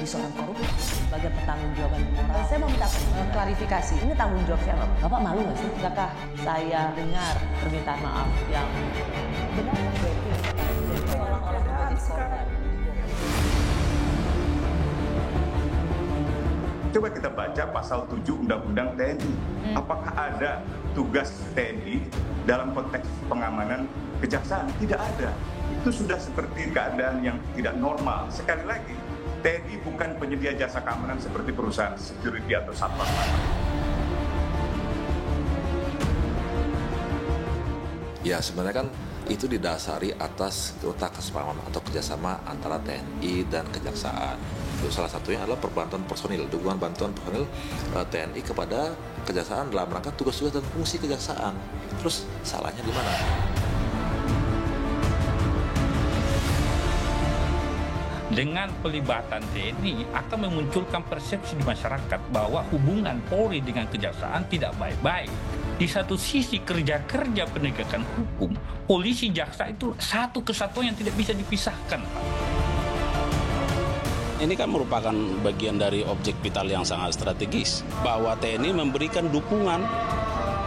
menjadi seorang koruptor sebagai pertanggungjawaban moral. Saya mau minta klarifikasi, ini tanggung jawab siapa? Bapak malu nggak sih? Apakah saya dengar permintaan maaf yang benar? Orang-orang menjadi korban. Coba kita baca pasal 7 Undang-Undang TNI. Apakah ada tugas TNI dalam konteks pengamanan kejaksaan? Tidak ada. Itu sudah seperti keadaan yang tidak normal. Sekali lagi, TNI bukan penyedia jasa keamanan seperti perusahaan security atau satpam. Ya sebenarnya kan itu didasari atas nota kesepahaman atau kerjasama antara TNI dan kejaksaan. Itu salah satunya adalah perbantuan personil, dukungan bantuan personil TNI kepada kejaksaan dalam rangka tugas-tugas dan fungsi kejaksaan. Terus salahnya di mana? Dengan pelibatan TNI akan memunculkan persepsi di masyarakat bahwa hubungan Polri dengan kejaksaan tidak baik-baik. Di satu sisi kerja-kerja penegakan hukum, polisi jaksa itu satu kesatuan yang tidak bisa dipisahkan. Ini kan merupakan bagian dari objek vital yang sangat strategis, bahwa TNI memberikan dukungan,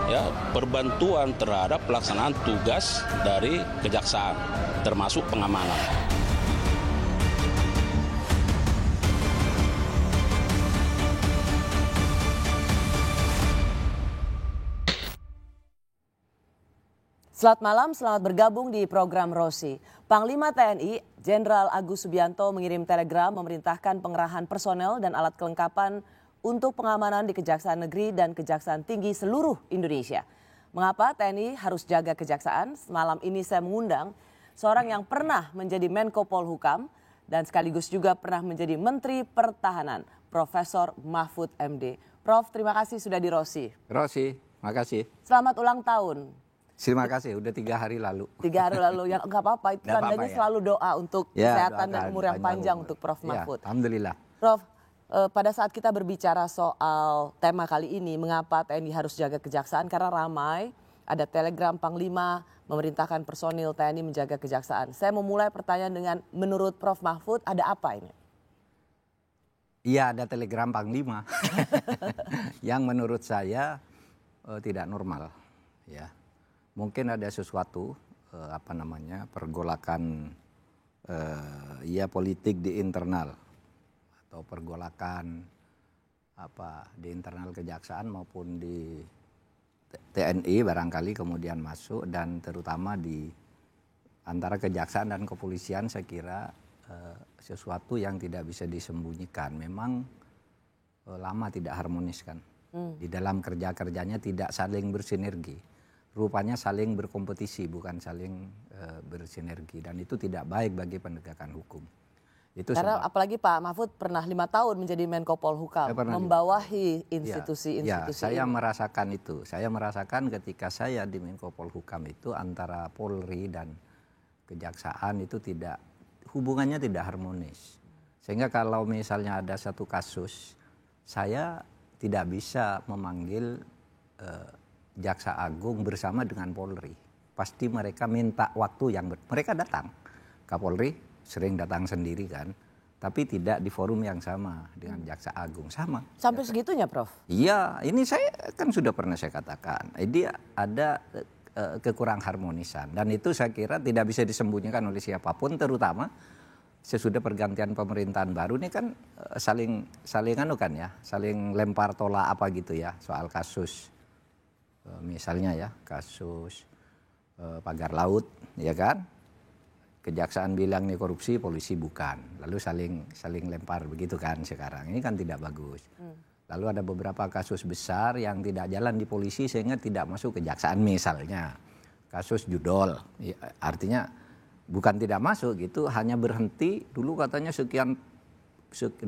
ya, perbantuan terhadap pelaksanaan tugas dari kejaksaan, termasuk pengamanan. Selamat malam, selamat bergabung di program Rosi. Panglima TNI, Jenderal Agus Subianto mengirim telegram memerintahkan pengerahan personel dan alat kelengkapan untuk pengamanan di Kejaksaan Negeri dan Kejaksaan Tinggi seluruh Indonesia. Mengapa TNI harus jaga kejaksaan? Malam ini saya mengundang seorang yang pernah menjadi Menko Polhukam dan sekaligus juga pernah menjadi Menteri Pertahanan, Profesor Mahfud MD. Prof, terima kasih sudah di Rosi. Rosi, makasih. Selamat ulang tahun. Terima kasih, udah 3 hari lalu. 3 hari lalu, ya nggak apa-apa. Itu tandanya selalu doa untuk kesehatan dan umur yang panjang untuk Prof Mahfud. Alhamdulillah. Prof, pada saat kita berbicara soal tema kali ini, mengapa TNI harus jaga kejaksaan? Karena ramai, ada telegram Panglima memerintahkan personil TNI menjaga kejaksaan. Saya mau mulai pertanyaan dengan, menurut Prof Mahfud, ada apa ini? Iya, ada telegram Panglima yang menurut saya tidak normal, ya. Mungkin ada sesuatu pergolakan politik di internal atau pergolakan di internal kejaksaan maupun di TNI barangkali kemudian masuk, dan terutama di antara kejaksaan dan kepolisian saya kira sesuatu yang tidak bisa disembunyikan. Memang lama tidak harmonis kan. Di dalam kerja-kerjanya tidak saling bersinergi. Rupanya saling berkompetisi, bukan saling bersinergi, dan itu tidak baik bagi penegakan hukum. Itu karena apalagi Pak Mahfud pernah 5 tahun menjadi Menko Polhukam, membawahi institusi-institusi. Saya merasakan itu. Saya merasakan ketika saya di Menko Polhukam itu antara Polri dan kejaksaan itu hubungannya tidak harmonis. Sehingga kalau misalnya ada satu kasus, saya tidak bisa memanggil Jaksa Agung bersama dengan Polri. Pasti mereka minta waktu yang mereka datang. Kapolri sering datang sendiri kan, tapi tidak di forum yang sama dengan Jaksa Agung, sama. Sampai segitunya, Prof? Iya, ini saya kan sudah pernah saya katakan. Dia ada kekurang harmonisan, dan itu saya kira tidak bisa disembunyikan oleh siapapun, terutama sesudah pergantian pemerintahan baru ini kan saling lempar tolak gitu ya soal kasus. Misalnya ya kasus pagar laut, ya kan, kejaksaan bilang ini korupsi, polisi bukan, lalu saling lempar begitu kan sekarang. Ini kan tidak bagus. Lalu ada beberapa kasus besar yang tidak jalan di polisi sehingga tidak masuk kejaksaan, misalnya kasus judol, ya, artinya bukan tidak masuk gitu, hanya berhenti dulu katanya sekian 27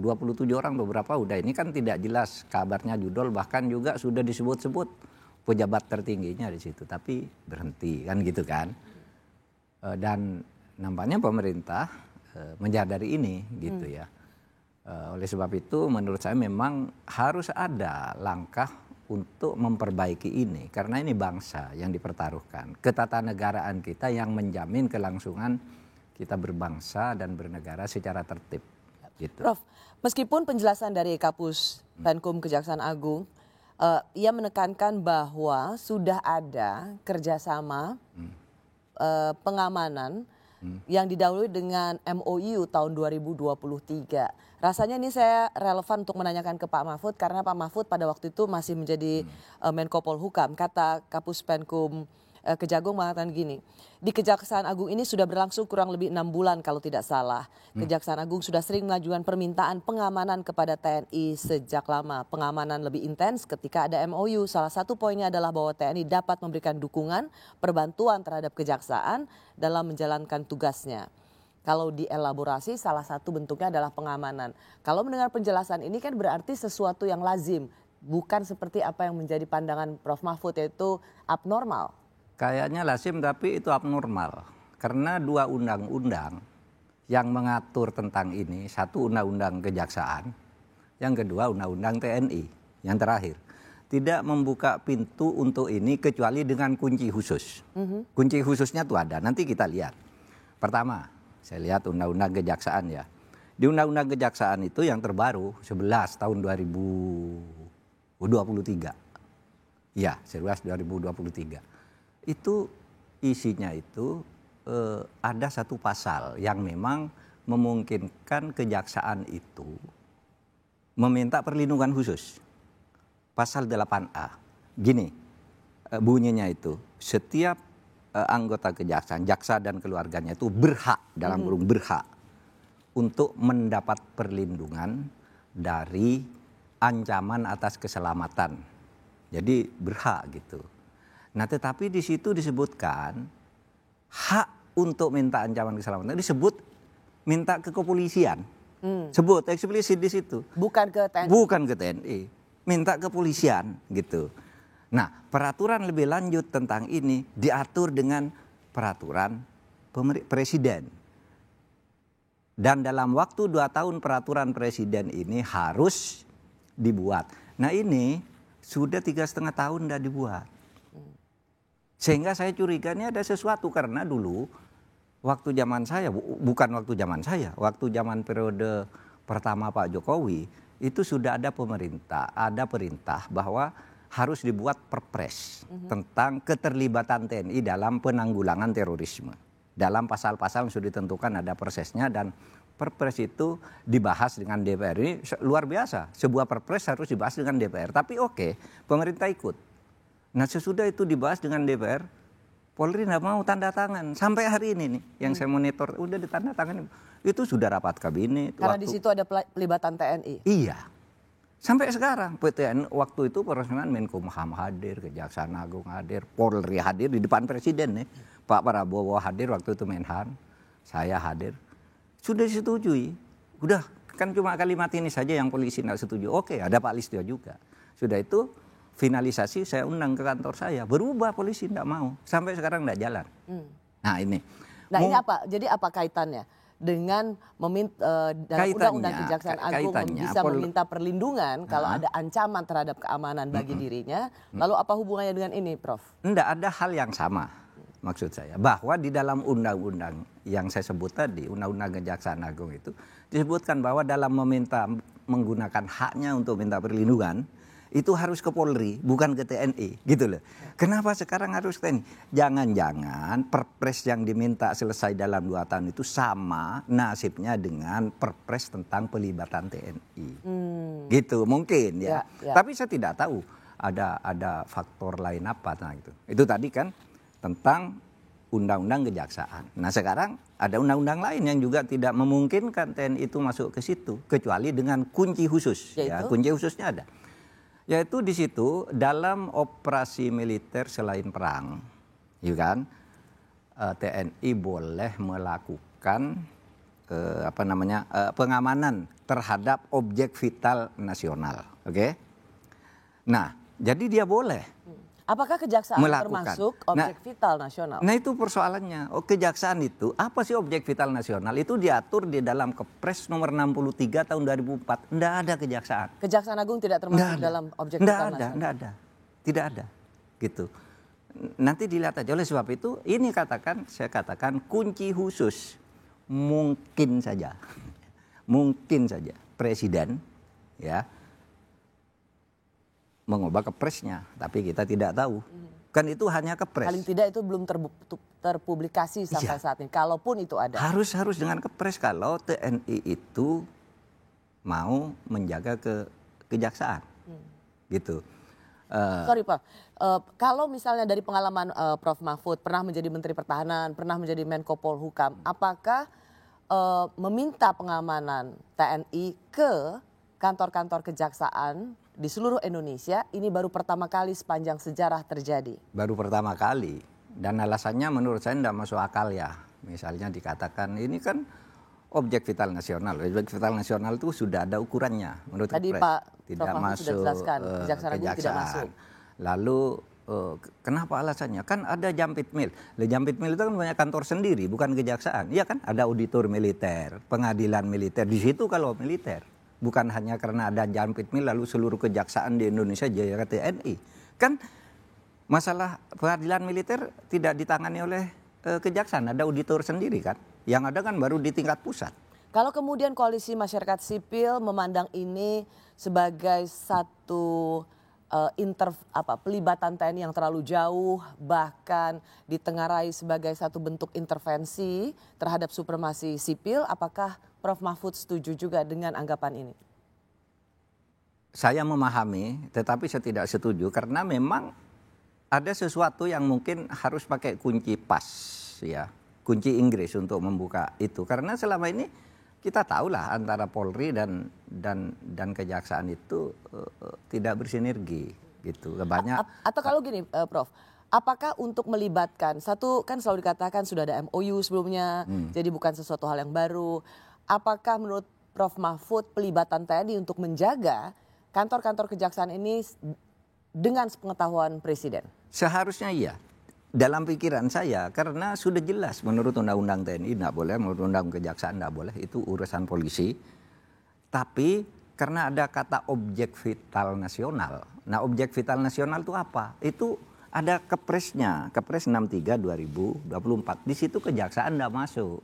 orang beberapa udah, ini kan tidak jelas kabarnya judol, bahkan juga sudah disebut-sebut pejabat tertingginya di situ, tapi berhenti kan gitu kan. Dan nampaknya pemerintah menyadari ini gitu ya. Oleh sebab itu menurut saya memang harus ada langkah untuk memperbaiki ini, karena ini bangsa yang dipertaruhkan, ketatanegaraan kita yang menjamin kelangsungan kita berbangsa dan bernegara secara tertib. Gitu. Prof, meskipun penjelasan dari Kapus Penkum Kejaksaan Agung, ia menekankan bahwa sudah ada kerjasama pengamanan yang didahului dengan MOU tahun 2023. Rasanya ini saya relevan untuk menanyakan ke Pak Mahfud karena Pak Mahfud pada waktu itu masih menjadi Menko Polhukam. Kata Kapus Penkum Kejagung mengatakan gini, di Kejaksaan Agung ini sudah berlangsung kurang lebih 6 bulan kalau tidak salah. Kejaksaan Agung sudah sering mengajukan permintaan pengamanan kepada TNI sejak lama. Pengamanan lebih intens ketika ada MOU. Salah satu poinnya adalah bahwa TNI dapat memberikan dukungan, perbantuan terhadap kejaksaan dalam menjalankan tugasnya. Kalau dielaborasi salah satu bentuknya adalah pengamanan. Kalau mendengar penjelasan ini kan berarti sesuatu yang lazim. Bukan seperti apa yang menjadi pandangan Prof. Mahfud yaitu abnormal. Kayaknya lazim tapi itu abnormal. Karena 2 undang-undang yang mengatur tentang ini, satu undang-undang kejaksaan, yang kedua undang-undang TNI, yang terakhir. Tidak membuka pintu untuk ini kecuali dengan kunci khusus. Kunci khususnya tuh ada, nanti kita lihat. Pertama, saya lihat undang-undang kejaksaan ya. Di undang-undang kejaksaan itu yang terbaru 11 tahun 2023. Ya, 11 2023. Itu isinya itu ada satu pasal yang memang memungkinkan kejaksaan itu meminta perlindungan khusus. Pasal 8A. Gini bunyinya itu, setiap anggota kejaksaan, jaksa dan keluarganya itu berhak, dalam kurung berhak, untuk mendapat perlindungan dari ancaman atas keselamatan. Jadi berhak gitu. Nah tetapi di situ disebutkan hak untuk minta ancaman keselamatan disebut minta ke kepolisian. Sebut eksplisit di situ. Bukan ke TNI. Bukan ke TNI. Minta ke kepolisian gitu. Nah peraturan lebih lanjut tentang ini diatur dengan peraturan presiden. Dan dalam waktu 2 tahun peraturan presiden ini harus dibuat. Nah ini sudah 3,5 tahun sudah dibuat. Sehingga saya curiga ini ada sesuatu karena dulu waktu zaman saya, bukan waktu zaman saya, waktu zaman periode pertama Pak Jokowi itu sudah ada perintah bahwa harus dibuat perpres tentang keterlibatan TNI dalam penanggulangan terorisme. Dalam pasal-pasal yang sudah ditentukan ada persesnya dan perpres itu dibahas dengan DPR. Ini luar biasa, sebuah perpres harus dibahas dengan DPR. Tapi oke, pemerintah ikut. Nah sesudah itu dibahas dengan DPR, Polri tidak mau tanda tangan. Sampai hari ini nih yang saya monitor, udah ditanda tangan. Itu sudah rapat kabinet. Karena di situ ada pelibatan TNI. Iya. Sampai sekarang PTN waktu itu peresmian Menkumham hadir, Kejaksaan Agung hadir, Polri hadir di depan Presiden nih. Pak Prabowo hadir waktu itu Menhan, saya hadir. Sudah disetujui. Udah kan cuma kalimat ini saja yang polisi tidak setuju. Oke, ada Pak Listio juga. Sudah itu finalisasi saya undang ke kantor saya. Berubah polisi tidak mau. Sampai sekarang tidak jalan. Nah ini. Nah ini apa? Jadi apa kaitannya dengan meminta dalam undang-undang Kejaksaan Agung bisa meminta perlindungan kalau ada ancaman terhadap keamanan bagi dirinya. Lalu apa hubungannya dengan ini, Prof? Tidak ada hal yang sama. Maksud saya bahwa di dalam undang-undang yang saya sebut tadi, undang-undang Kejaksaan Agung itu disebutkan bahwa dalam meminta menggunakan haknya untuk minta perlindungan itu harus ke Polri, bukan ke TNI, gitu loh. Kenapa sekarang harus ke TNI? Jangan-jangan perpres yang diminta selesai dalam 2 tahun itu sama nasibnya dengan perpres tentang pelibatan TNI. Gitu, mungkin ya. Tapi saya tidak tahu ada faktor lain apa. Nah, gitu. Itu tadi kan tentang undang-undang kejaksaan. Nah sekarang ada undang-undang lain yang juga tidak memungkinkan TNI itu masuk ke situ, kecuali dengan kunci khusus. Ya, kunci khususnya ada. Yaitu di situ dalam operasi militer selain perang, ya kan, TNI boleh melakukan pengamanan terhadap objek vital nasional, oke? Nah, jadi dia boleh. Apakah kejaksaan termasuk objek vital nasional? Nah itu persoalannya. Kejaksaan itu apa sih objek vital nasional? Itu diatur di dalam Kepres nomor 63 tahun 2004. Tidak ada kejaksaan. Kejaksaan Agung tidak termasuk dalam objek vital nasional? Tidak ada. Tidak ada. Gitu. Nanti dilihat aja. Oleh sebab itu ini saya katakan kunci khusus. Mungkin saja. mungkin saja presiden ya mengubah kepresnya, tapi kita tidak tahu. Kan itu hanya kepres. Paling tidak itu belum terpublikasi sampai saat ini. Kalaupun itu ada. Harus dengan kepres kalau TNI itu mau menjaga kejaksaan. Gitu. Sorry Pak, kalau misalnya dari pengalaman Prof. Mahfud pernah menjadi Menteri Pertahanan, pernah menjadi Menko Polhukam, apakah meminta pengamanan TNI ke kantor-kantor kejaksaan di seluruh Indonesia ini baru pertama kali sepanjang sejarah terjadi? Baru pertama kali, dan alasannya menurut saya tidak masuk akal ya. Misalnya dikatakan ini kan objek vital nasional. Objek vital nasional itu sudah ada ukurannya menurut Tadi Kepres. Pak Tidak Prof. Mahfud masuk sudah jelaskan, Kejaksaan Agung tidak masuk. Lalu kenapa alasannya? Kan ada Jampit Mil. Jampit Mil itu kan punya kantor sendiri, bukan kejaksaan. Iya kan? Ada auditor militer, pengadilan militer. Di situ kalau militer. Bukan hanya karena ada Jampit Mil lalu seluruh kejaksaan di Indonesia jadi TNI. Kan masalah pengadilan militer tidak ditangani oleh kejaksaan, ada auditor sendiri kan. Yang ada kan baru di tingkat pusat. Kalau kemudian koalisi masyarakat sipil memandang ini sebagai satu pelibatan TNI yang terlalu jauh, bahkan ditengarai sebagai satu bentuk intervensi terhadap supremasi sipil, apakah Prof. Mahfud setuju juga dengan anggapan ini? Saya memahami, tetapi saya tidak setuju karena memang ada sesuatu yang mungkin harus pakai kunci pas, ya, kunci Inggris untuk membuka itu. Karena selama ini kita tahulah antara Polri dan kejaksaan itu tidak bersinergi, gitu. Banyak. Atau kalau gini, Prof. Apakah untuk melibatkan, satu kan selalu dikatakan sudah ada MOU sebelumnya, jadi bukan sesuatu hal yang baru. Apakah menurut Prof. Mahfud pelibatan TNI untuk menjaga kantor-kantor kejaksaan ini dengan sepengetahuan Presiden? Seharusnya iya. Dalam pikiran saya, karena sudah jelas menurut Undang-Undang TNI tidak boleh, menurut Undang Kejaksaan tidak boleh, itu urusan polisi. Tapi karena ada kata objek vital nasional. Nah objek vital nasional itu apa? Itu ada kepresnya, Kepres 63 2024. Di situ kejaksaan tidak masuk.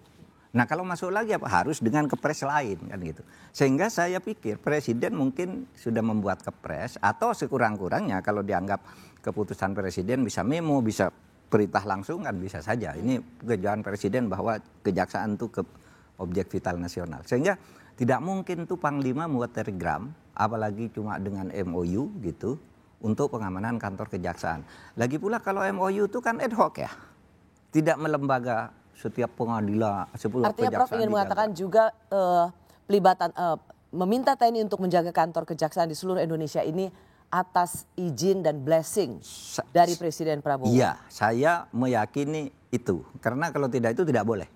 Nah kalau masuk lagi apa? Harus dengan kepres lain kan gitu. Sehingga saya pikir presiden mungkin sudah membuat kepres atau sekurang-kurangnya kalau dianggap keputusan presiden bisa memo, bisa perintah langsung kan bisa saja. Ini kejaksaan presiden bahwa kejaksaan itu ke objek vital nasional. Sehingga tidak mungkin tuh Panglima membuat telegram apalagi cuma dengan MOU gitu untuk pengamanan kantor kejaksaan. Lagi pula kalau MOU itu kan ad hoc ya. Tidak melembaga setiap pengadilan, artinya Prof ingin mengatakan juga pelibatan meminta TNI untuk menjaga kantor kejaksaan di seluruh Indonesia ini atas izin dan blessing dari Presiden Prabowo. Iya, saya meyakini itu. Karena kalau tidak itu tidak boleh.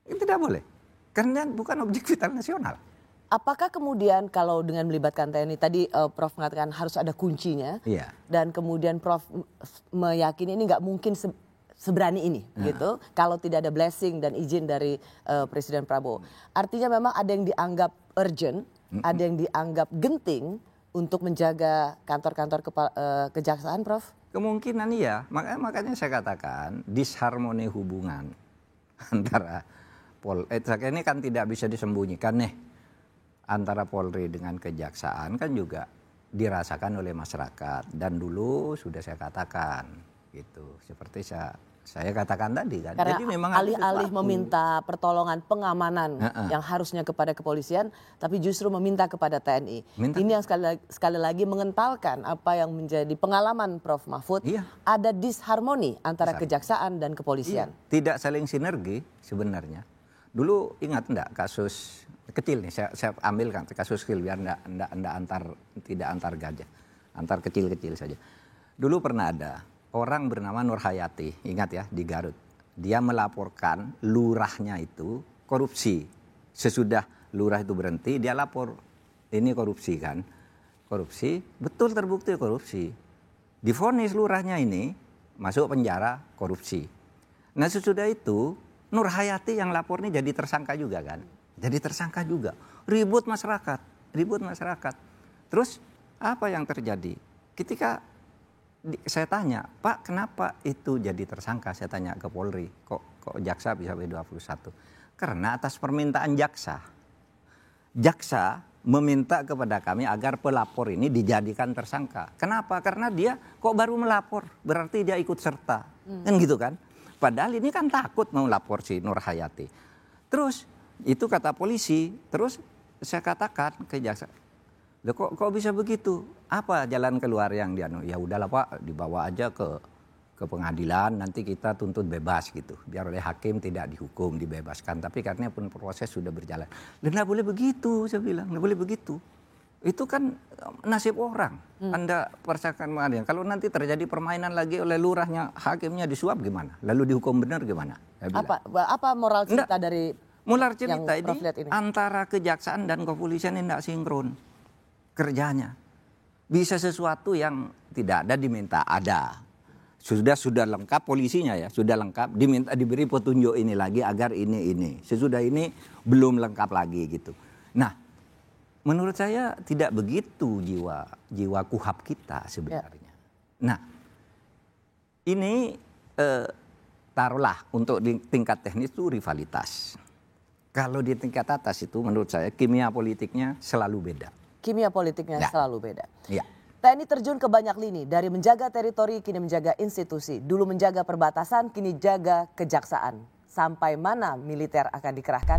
Itu tidak boleh. Karena bukan objek vital nasional. Apakah kemudian kalau dengan melibatkan TNI tadi Prof mengatakan harus ada kuncinya. Iya. Dan kemudian Prof meyakini ini nggak mungkin seberani ini gitu kalau tidak ada blessing dan izin dari Presiden Prabowo. Artinya memang ada yang dianggap urgent, ada yang dianggap genting untuk menjaga kantor-kantor kejaksaan, Prof? Kemungkinan iya, makanya saya katakan disharmoni hubungan antara ini kan tidak bisa disembunyikan nih, antara Polri dengan kejaksaan kan juga dirasakan oleh masyarakat dan dulu sudah saya katakan gitu, seperti saya katakan tadi kan. Karena jadi memang alih-alih meminta pertolongan pengamanan yang harusnya kepada kepolisian, tapi justru meminta kepada TNI. Ini yang sekali lagi mengentalkan apa yang menjadi pengalaman Prof Mahfud. Iya. Ada disharmoni antara kejaksaan dan kepolisian. Iya. Tidak saling sinergi sebenarnya. Dulu ingat enggak kasus kecil nih, saya ambilkan kasus kecil biar tidak antar gajah, antar kecil-kecil saja. Dulu pernah ada orang bernama Nur Hayati, ingat ya, di Garut. Dia melaporkan lurahnya itu korupsi. Sesudah lurah itu berhenti, dia lapor ini korupsi kan. Korupsi, betul terbukti korupsi. Divonis lurahnya ini masuk penjara korupsi. Nah sesudah itu Nur Hayati yang lapor ini jadi tersangka juga kan. Jadi tersangka juga. Ribut masyarakat. Terus apa yang terjadi? Ketika saya tanya, Pak kenapa itu jadi tersangka? Saya tanya ke Polri, kok jaksa bisa B21? Karena atas permintaan jaksa. Jaksa meminta kepada kami agar pelapor ini dijadikan tersangka. Kenapa? Karena dia kok baru melapor, berarti dia ikut serta. Kan gitu kan? Padahal ini kan takut mau lapor si Nur Hayati. Terus itu kata polisi, terus saya katakan ke jaksa, loh kok bisa begitu? Apa jalan keluar yang dia? Ya udahlah Pak, dibawa aja ke pengadilan, nanti kita tuntut bebas gitu. Biar oleh hakim tidak dihukum, dibebaskan. Tapi karena pun proses sudah berjalan. Dan nggak boleh begitu, saya bilang. Nggak boleh begitu. Itu kan nasib orang. Anda percayakan pengadilan. Kalau nanti terjadi permainan lagi oleh lurahnya, hakimnya disuap gimana? Lalu dihukum benar gimana? Apa moral cerita dari moral cerita yang ini antara kejaksaan dan kepolisian ini tidak sinkron kerjanya. Bisa sesuatu yang tidak ada diminta ada. Sudah lengkap polisinya ya, sudah lengkap, diminta diberi petunjuk ini lagi agar ini. Sesudah ini belum lengkap lagi gitu. Nah, menurut saya tidak begitu jiwa kuhab kita sebenarnya. Nah, ini taruhlah untuk di tingkat teknis itu rivalitas. Kalau di tingkat atas itu menurut saya kimia politiknya selalu beda. Kimia politiknya selalu beda. Iya. TNI terjun ke banyak lini, dari menjaga teritori kini menjaga institusi. Dulu menjaga perbatasan, kini jaga kejaksaan. Sampai mana militer akan dikerahkan?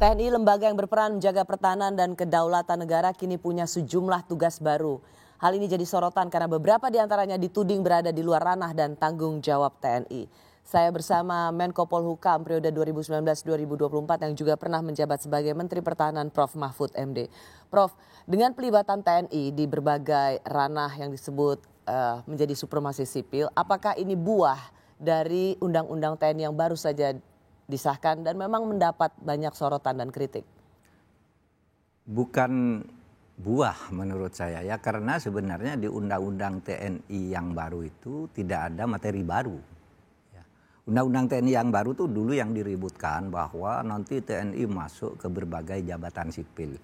TNI, lembaga yang berperan menjaga pertahanan dan kedaulatan negara, kini punya sejumlah tugas baru. Hal ini jadi sorotan karena beberapa diantaranya dituding berada di luar ranah dan tanggung jawab TNI. Saya bersama Menko Polhukam periode 2019-2024 yang juga pernah menjabat sebagai Menteri Pertahanan, Prof. Mahfud MD. Prof, dengan pelibatan TNI di berbagai ranah yang disebut menjadi supremasi sipil, apakah ini buah dari Undang-Undang TNI yang baru saja disahkan dan memang mendapat banyak sorotan dan kritik? Bukan buah menurut saya ya, karena sebenarnya di Undang-Undang TNI yang baru itu tidak ada materi baru. Undang-Undang TNI yang baru tuh dulu yang diributkan bahwa nanti TNI masuk ke berbagai jabatan sipil.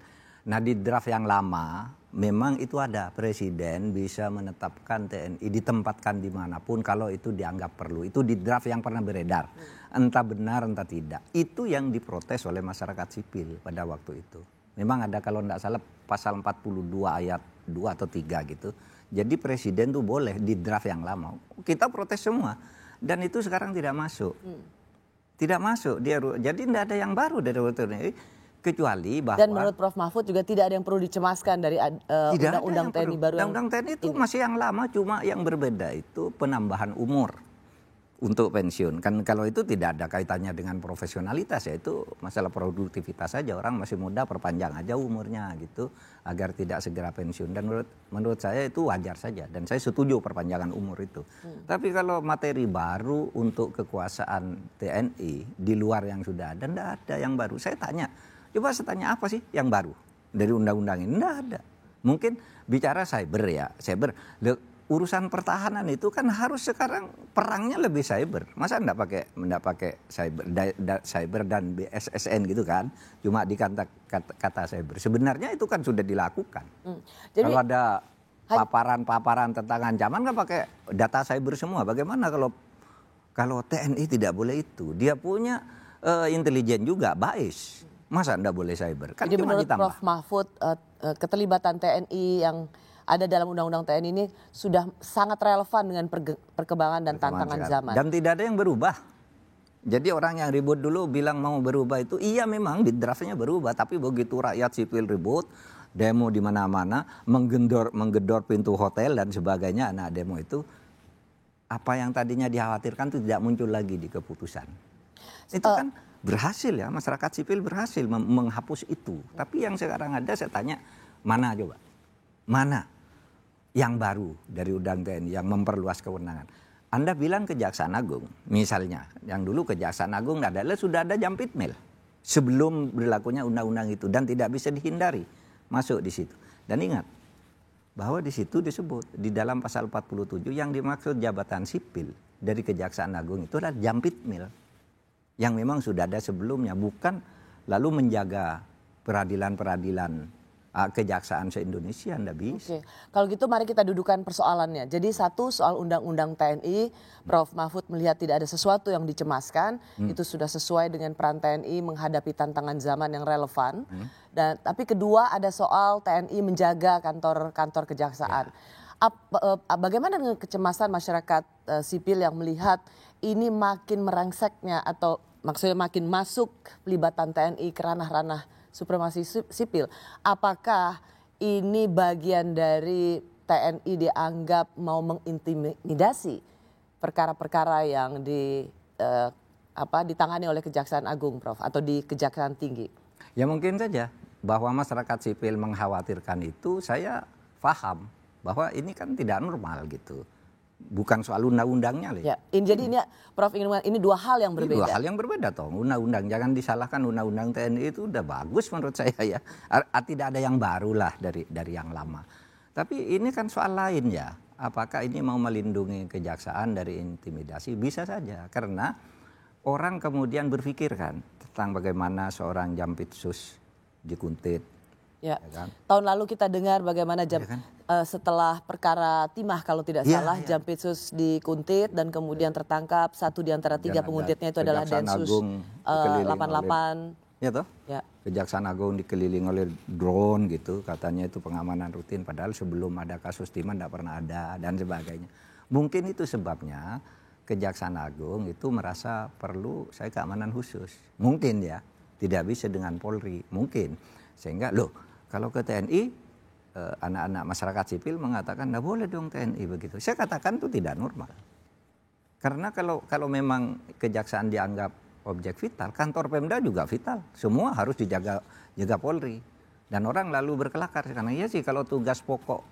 Nah di draft yang lama memang itu ada presiden bisa menetapkan TNI ditempatkan dimanapun kalau itu dianggap perlu. Itu di draft yang pernah beredar. Entah benar entah tidak. Itu yang diprotes oleh masyarakat sipil pada waktu itu. Memang ada kalau tidak salah pasal 42 ayat 2 atau 3 gitu. Jadi presiden tuh boleh di draft yang lama. Kita protes semua. Dan itu sekarang tidak masuk. Tidak masuk. Jadi tidak ada yang baru dari waktu ini. Kecuali bahwa... Dan menurut Prof. Mahfud juga tidak ada yang perlu dicemaskan dari Undang-Undang TNI baru. Undang-Undang TNI itu masih yang lama, cuma yang berbeda itu penambahan umur untuk pensiun. Kan kalau itu tidak ada kaitannya dengan profesionalitas ya, itu masalah produktivitas saja. Orang masih muda perpanjang aja umurnya gitu agar tidak segera pensiun. Dan menurut saya itu wajar saja dan saya setuju perpanjangan umur itu. Tapi kalau materi baru untuk kekuasaan TNI di luar yang sudah ada, tidak ada yang baru. Saya tanya, coba saya tanya apa sih yang baru dari undang-undang ini? Tidak ada. Mungkin bicara cyber ya, urusan pertahanan itu kan harus sekarang perangnya lebih cyber. Masa enggak pakai cyber dan BSSN gitu kan? Cuma kata cyber. Sebenarnya itu kan sudah dilakukan. Jadi, kalau ada paparan tentang ancaman kan pakai data cyber semua. Bagaimana kalau TNI tidak boleh itu? Dia punya intelijen juga, BAIS. Masa enggak boleh cyber? Kan jadi cuma menurut ditambah. Prof. Mahfud keterlibatan TNI yang ada dalam Undang-Undang TNI ini sudah sangat relevan dengan perkembangan dan tantangan zaman. Dan tidak ada yang berubah. Jadi orang yang ribut dulu bilang mau berubah itu, iya memang di draftnya berubah. Tapi begitu rakyat sipil ribut, demo di mana-mana, menggedor pintu hotel dan sebagainya, nah demo itu, apa yang tadinya dikhawatirkan itu tidak muncul lagi di keputusan. Itu kan berhasil ya, masyarakat sipil berhasil menghapus itu. Tapi yang sekarang ada saya tanya, mana coba? Mana yang baru dari Undang TNI yang memperluas kewenangan? Anda bilang Kejaksaan Agung, misalnya, yang dulu Kejaksaan Agung adalah sudah ada Jampitmil sebelum berlakunya undang-undang itu dan tidak bisa dihindari masuk di situ. Dan ingat bahwa di situ disebut di dalam pasal 47 yang dimaksud jabatan sipil dari Kejaksaan Agung itu adalah Jampitmil yang memang sudah ada sebelumnya, bukan lalu menjaga peradilan-peradilan kejaksaan se-Indonesia ndak bisa. Oke, kalau gitu mari kita dudukan persoalannya. Jadi satu soal undang-undang TNI, Prof. Mahfud melihat tidak ada sesuatu yang dicemaskan, itu sudah sesuai dengan peran TNI menghadapi tantangan zaman yang relevan. Dan tapi kedua ada soal TNI menjaga kantor kejaksaan. Bagaimana dengan kecemasan masyarakat sipil yang melihat ini makin merengseknya atau maksudnya makin masuk pelibatan TNI ke ranah-ranah supremasi sipil? Apakah ini bagian dari TNI dianggap mau mengintimidasi perkara-perkara yang ditangani oleh Kejaksaan Agung, Prof, atau di Kejaksaan Tinggi? Ya mungkin saja bahwa masyarakat sipil mengkhawatirkan itu, saya paham bahwa ini kan tidak normal gitu. Bukan soal undang-undangnya. Ya, jadi ini Prof ingin mengatakan ini dua hal yang berbeda. Dua hal yang berbeda toh. Undang-undang, jangan disalahkan, undang-undang TNI itu udah bagus menurut saya ya. Tidak ada yang baru lah dari yang lama. Tapi ini kan soal lain ya. Apakah ini mau melindungi kejaksaan dari intimidasi? Bisa saja. Karena orang kemudian berpikir kan tentang bagaimana seorang Jampitsus dikuntit. Ya. Ya kan? Tahun lalu kita dengar bagaimana setelah perkara timah kalau tidak salah, Jampitsus dikuntit dan kemudian tertangkap. Satu di antara tiga penguntitnya itu adalah Densus 88. Ya toh? Ya. Kejaksaan Agung dikelilingi oleh drone gitu, katanya itu pengamanan rutin. Padahal sebelum ada kasus timah tidak pernah ada dan sebagainya. Mungkin itu sebabnya Kejaksaan Agung itu merasa perlu keamanan khusus. Mungkin ya, tidak bisa dengan Polri, mungkin. Sehingga kalau ke TNI, anak-anak masyarakat sipil mengatakan nggak boleh dong TNI begitu. Saya katakan itu tidak normal. Karena kalau memang kejaksaan dianggap objek vital, kantor Pemda juga vital. Semua harus jaga Polri. Dan orang lalu berkelakar karena iya sih kalau tugas pokok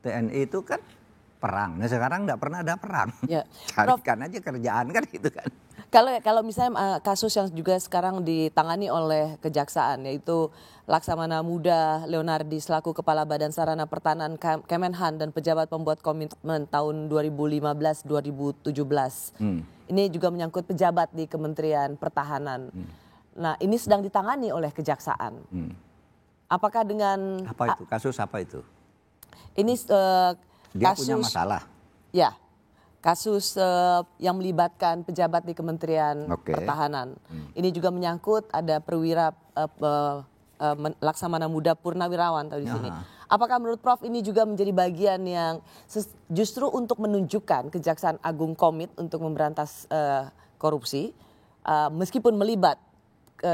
TNI itu kan perang. Nah sekarang nggak pernah ada perang. Ya. Carikan aja kerjaan kan gitu kan. Kalau misalnya kasus yang juga sekarang ditangani oleh Kejaksaan, yaitu Laksamana Muda Leonardi selaku Kepala Badan Sarana Pertahanan Kemenhan dan pejabat pembuat komitmen tahun 2015-2017. Ini juga menyangkut pejabat di Kementerian Pertahanan. Nah ini sedang ditangani oleh Kejaksaan. Apakah dengan... Apa itu? Kasus apa itu? Ini dia kasus... punya masalah? Ya. Kasus yang melibatkan pejabat di Kementerian Pertahanan. Ini juga menyangkut ada perwira Laksamana Muda Purnawirawan di sini. Apakah menurut Prof ini juga menjadi bagian yang justru untuk menunjukkan Kejaksaan Agung komit untuk memberantas korupsi meskipun melibat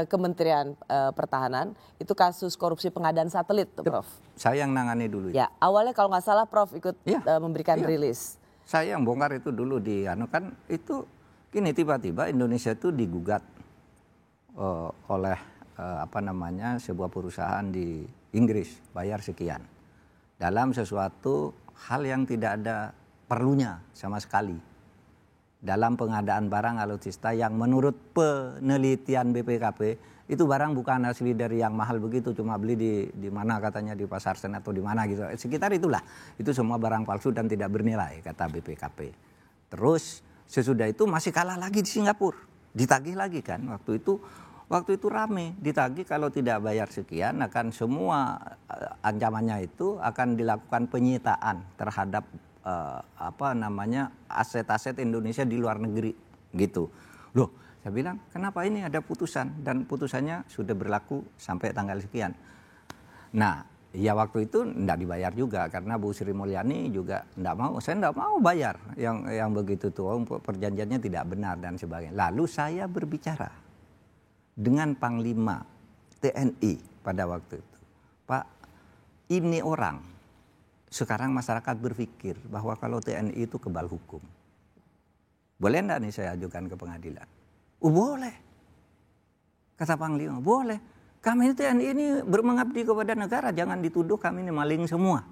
Kementerian Pertahanan, itu kasus korupsi pengadaan satelit, Prof? Saya yang nangani dulu. Ya, awalnya kalau nggak salah Prof ikut memberikan rilis. Saya yang bongkar itu dulu kan itu gini, tiba-tiba Indonesia itu digugat oleh sebuah perusahaan di Inggris, bayar sekian dalam sesuatu hal yang tidak ada perlunya sama sekali dalam pengadaan barang alutsista yang menurut penelitian BPKP itu barang bukan asli dari yang mahal begitu, cuma beli di mana katanya di Pasar Senen atau di mana gitu. Sekitar itulah. Itu semua barang palsu dan tidak bernilai kata BPKP. Terus sesudah itu masih kalah lagi di Singapura. Ditagih lagi kan. Waktu itu rame, ditagih kalau tidak bayar sekian akan semua ancamannya itu akan dilakukan penyitaan terhadap aset-aset Indonesia di luar negeri gitu. Loh, saya bilang, kenapa ini ada putusan dan putusannya sudah berlaku sampai tanggal sekian. Nah, ya waktu itu enggak dibayar juga karena Bu Sri Mulyani juga enggak mau. Saya enggak mau bayar yang begitu tuh, perjanjiannya tidak benar dan sebagainya. Lalu saya berbicara dengan Panglima TNI pada waktu itu. Pak, ini orang. Sekarang masyarakat berpikir bahwa kalau TNI itu kebal hukum. Boleh enggak nih saya ajukan ke pengadilan? Boleh, kata Panglima, boleh. Kami TNI ini bermengabdi kepada negara, jangan dituduh kami ini maling semua.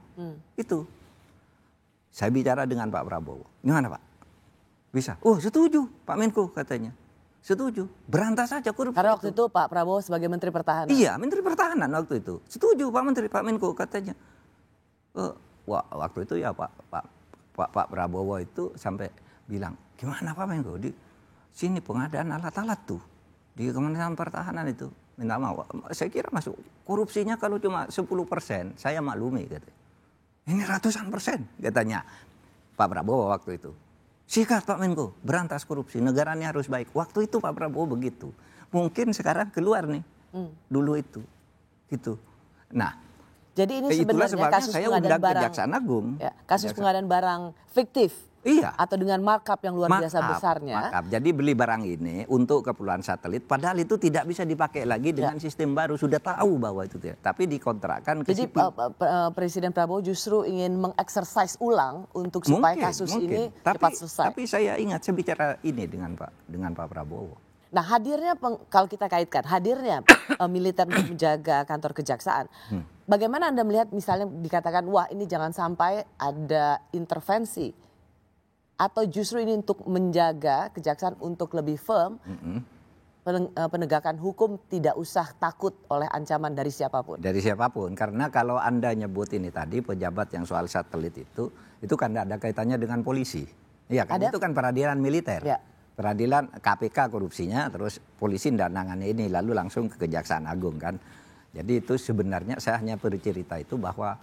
Itu. Saya bicara dengan Pak Prabowo. Gimana Pak? Bisa? Oh setuju Pak Menko katanya. Setuju, berantas saja korupsi. Karena waktu itu Pak Prabowo sebagai Menteri Pertahanan. Iya, Menteri Pertahanan waktu itu. Setuju Pak Menteri, Pak Menko katanya. Waktu itu ya Pak Prabowo itu sampai bilang, gimana Pak Menko? Sini pengadaan alat-alat tuh di Kementerian Pertahanan itu. minta maaf. Saya kira masuk korupsinya kalau cuma 10%, saya maklumi katanya. Ini ratusan persen katanya Pak Prabowo waktu itu. Sikat Pak Menko, berantas korupsi, negara ini harus baik. Waktu itu Pak Prabowo begitu. Mungkin sekarang keluar nih, dulu itu. Gitu. Nah, jadi ini sebenarnya kasus saya pengadaan undang barang, Kejaksaan Agung. Ya, kasus pengadaan barang fiktif. Iya. Atau dengan markup yang luar biasa besarnya. Markup. Jadi beli barang ini untuk keperluan satelit, padahal itu tidak bisa dipakai lagi dengan sistem baru. Sudah tahu bahwa itu tidak. Tapi dikontrakkan ke Jadi Presiden Prabowo justru ingin mengeksersis ulang untuk supaya kasus ini cepat selesai. Tapi saya ingat, saya bicara ini dengan Pak Prabowo. Nah hadirnya, kalau kita kaitkan, hadirnya militer untuk menjaga kantor kejaksaan. Bagaimana Anda melihat misalnya dikatakan, wah ini jangan sampai ada intervensi. Atau justru ini untuk menjaga kejaksaan untuk lebih firm, penegakan hukum tidak usah takut oleh ancaman dari siapapun. Dari siapapun, karena kalau Anda nyebut ini tadi pejabat yang soal satelit itu kan ada kaitannya dengan polisi. Iya kan, itu kan peradilan militer. Ya. Peradilan KPK korupsinya, terus polisi tidak nangani ini, lalu langsung ke Kejaksaan Agung kan. Jadi itu sebenarnya saya hanya bercerita itu bahwa